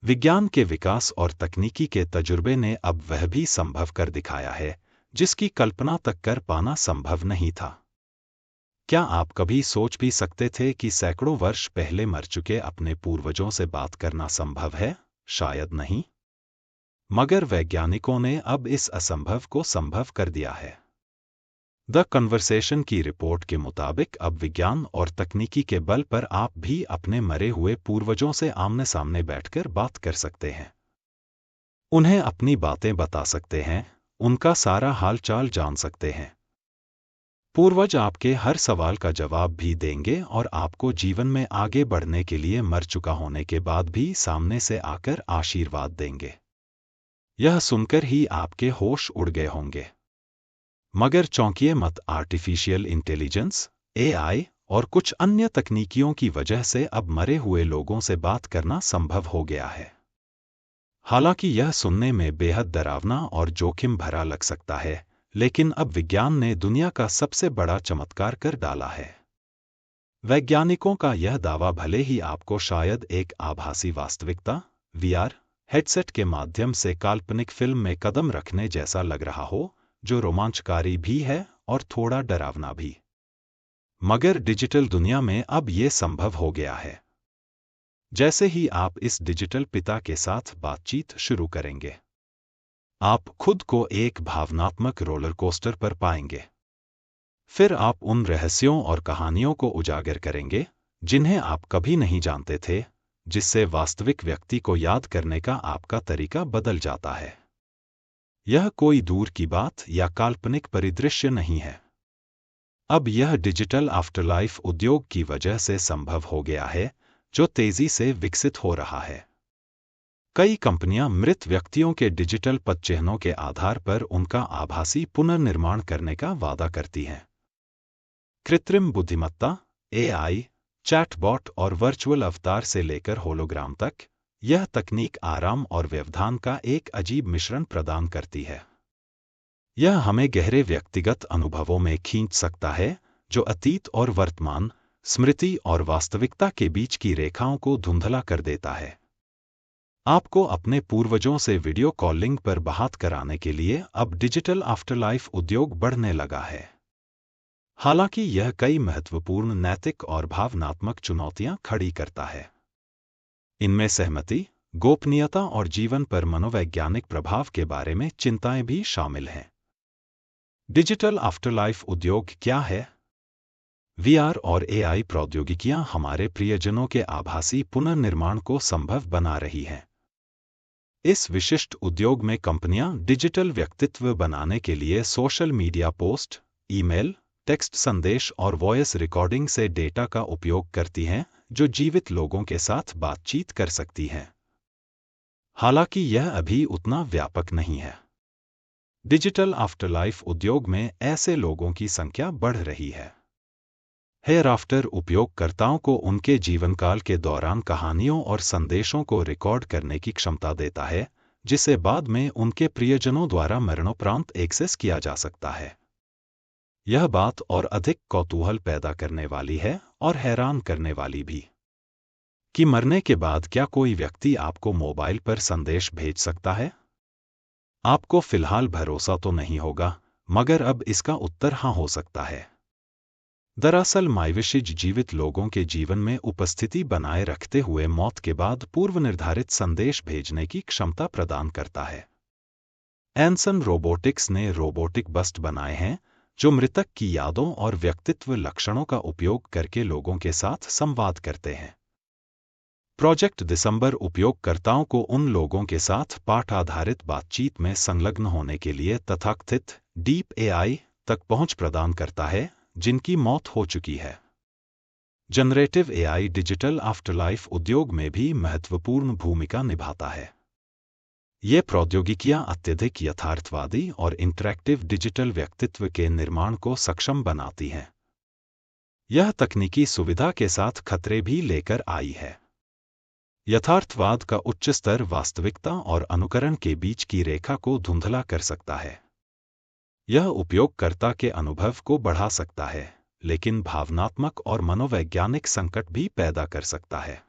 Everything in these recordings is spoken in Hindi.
विज्ञान के विकास और तकनीकी के तजुर्बे ने अब वह भी संभव कर दिखाया है जिसकी कल्पना तक कर पाना संभव नहीं था। क्या आप कभी सोच भी सकते थे कि सैकड़ों वर्ष पहले मर चुके अपने पूर्वजों से बात करना संभव है? शायद नहीं। मगर वैज्ञानिकों ने अब इस असंभव को संभव कर दिया है। द कन्वर्सेशन की रिपोर्ट के मुताबिक अब विज्ञान और तकनीकी के बल पर आप भी अपने मरे हुए पूर्वजों से आमने सामने बैठकर बात कर सकते हैं। उन्हें अपनी बातें बता सकते हैं, उनका सारा हाल चाल जान सकते हैं। पूर्वज आपके हर सवाल का जवाब भी देंगे और आपको जीवन में आगे बढ़ने के लिए मर चुका होने के बाद भी सामने से आकर आशीर्वाद देंगे। यह सुनकर ही आपके होश उड़ गए होंगे। मगर चौंकिए मत, आर्टिफिशियल इंटेलिजेंस (AI) और कुछ अन्य तकनीकियों की वजह से अब मरे हुए लोगों से बात करना संभव हो गया है। हालांकि यह सुनने में बेहद डरावना और जोखिम भरा लग सकता है, लेकिन अब विज्ञान ने दुनिया का सबसे बड़ा चमत्कार कर डाला है। वैज्ञानिकों का यह दावा भले ही आपको शायद एक आभासी वास्तविकता (VR) हेडसेट के माध्यम से काल्पनिक फिल्म में कदम रखने जैसा लग रहा हो, जो रोमांचकारी भी है और थोड़ा डरावना भी। मगर डिजिटल दुनिया में अब ये संभव हो गया है। जैसे ही आप इस डिजिटल पिता के साथ बातचीत शुरू करेंगे, आप खुद को एक भावनात्मक रोलर कोस्टर पर पाएंगे। फिर आप उन रहस्यों और कहानियों को उजागर करेंगे जिन्हें आप कभी नहीं जानते थे, जिससे वास्तविक व्यक्ति को याद करने का आपका तरीका बदल जाता है। यह कोई दूर की बात या काल्पनिक परिदृश्य नहीं है। अब यह डिजिटल आफ्टरलाइफ उद्योग की वजह से संभव हो गया है, जो तेजी से विकसित हो रहा है। कई कंपनियां मृत व्यक्तियों के डिजिटल पदचिह्नों के आधार पर उनका आभासी पुनर्निर्माण करने का वादा करती हैं। कृत्रिम बुद्धिमत्ता (AI), चैटबॉट और वर्चुअल अवतार से लेकर होलोग्राम तक, यह तकनीक आराम और व्यवधान का एक अजीब मिश्रण प्रदान करती है। यह हमें गहरे व्यक्तिगत अनुभवों में खींच सकता है, जो अतीत और वर्तमान, स्मृति और वास्तविकता के बीच की रेखाओं को धुंधला कर देता है। आपको अपने पूर्वजों से वीडियो कॉलिंग पर बात कराने के लिए अब डिजिटल आफ्टरलाइफ उद्योग बढ़ने लगा है। हालांकि यह कई महत्वपूर्ण नैतिक और भावनात्मक चुनौतियां खड़ी करता है। इनमें सहमति, गोपनीयता और जीवन पर मनोवैज्ञानिक प्रभाव के बारे में चिंताएं भी शामिल हैं। डिजिटल आफ्टरलाइफ उद्योग क्या है? VR और AI प्रौद्योगिकियां हमारे प्रियजनों के आभासी पुनर्निर्माण को संभव बना रही हैं। इस विशिष्ट उद्योग में कंपनियां डिजिटल व्यक्तित्व बनाने के लिए social media post, email, text संदेश और वॉइस रिकॉर्डिंग से डेटा का उपयोग करती हैं, जो जीवित लोगों के साथ बातचीत कर सकती हैं। हालांकि यह अभी उतना व्यापक नहीं है। डिजिटल आफ्टरलाइफ उद्योग में ऐसे लोगों की संख्या बढ़ रही है। हेयरआफ्टर उपयोगकर्ताओं को उनके जीवनकाल के दौरान कहानियों और संदेशों को रिकॉर्ड करने की क्षमता देता है, जिसे बाद में उनके प्रियजनों द्वारा मरणोपरांत एक्सेस किया जा सकता है। यह बात और अधिक कौतूहल पैदा करने वाली है और हैरान करने वाली भी, कि मरने के बाद क्या कोई व्यक्ति आपको मोबाइल पर संदेश भेज सकता है? आपको फिलहाल भरोसा तो नहीं होगा, मगर अब इसका उत्तर हाँ हो सकता है। दरअसल माइविशिज जीवित लोगों के जीवन में उपस्थिति बनाए रखते हुए मौत के बाद पूर्व निर्धारित संदेश भेजने की क्षमता प्रदान करता है। एनसन रोबोटिक्स ने रोबोटिक बस्ट बनाए हैं, जो मृतक की यादों और व्यक्तित्व लक्षणों का उपयोग करके लोगों के साथ संवाद करते हैं। प्रोजेक्ट दिसंबर उपयोगकर्ताओं को उन लोगों के साथ पाठ आधारित बातचीत में संलग्न होने के लिए तथाकथित डीप AI तक पहुंच प्रदान करता है, जिनकी मौत हो चुकी है। जनरेटिव AI डिजिटल आफ्टरलाइफ उद्योग में भी महत्वपूर्ण भूमिका निभाता है। ये प्रौद्योगिकियां अत्यधिक यथार्थवादी और इंटरैक्टिव डिजिटल व्यक्तित्व के निर्माण को सक्षम बनाती हैं। यह तकनीकी सुविधा के साथ खतरे भी लेकर आई है। यथार्थवाद का उच्च स्तर वास्तविकता और अनुकरण के बीच की रेखा को धुंधला कर सकता है। यह उपयोगकर्ता के अनुभव को बढ़ा सकता है, लेकिन भावनात्मक और मनोवैज्ञानिक संकट भी पैदा कर सकता है।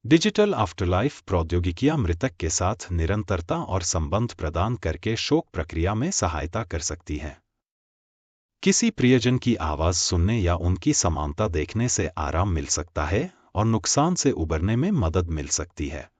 डिजिटल आफ्टरलाइफ प्रौद्योगिकियां मृतक के साथ निरंतरता और संबंध प्रदान करके शोक प्रक्रिया में सहायता कर सकती हैं। किसी प्रियजन की आवाज सुनने या उनकी समानता देखने से आराम मिल सकता है और नुकसान से उबरने में मदद मिल सकती है।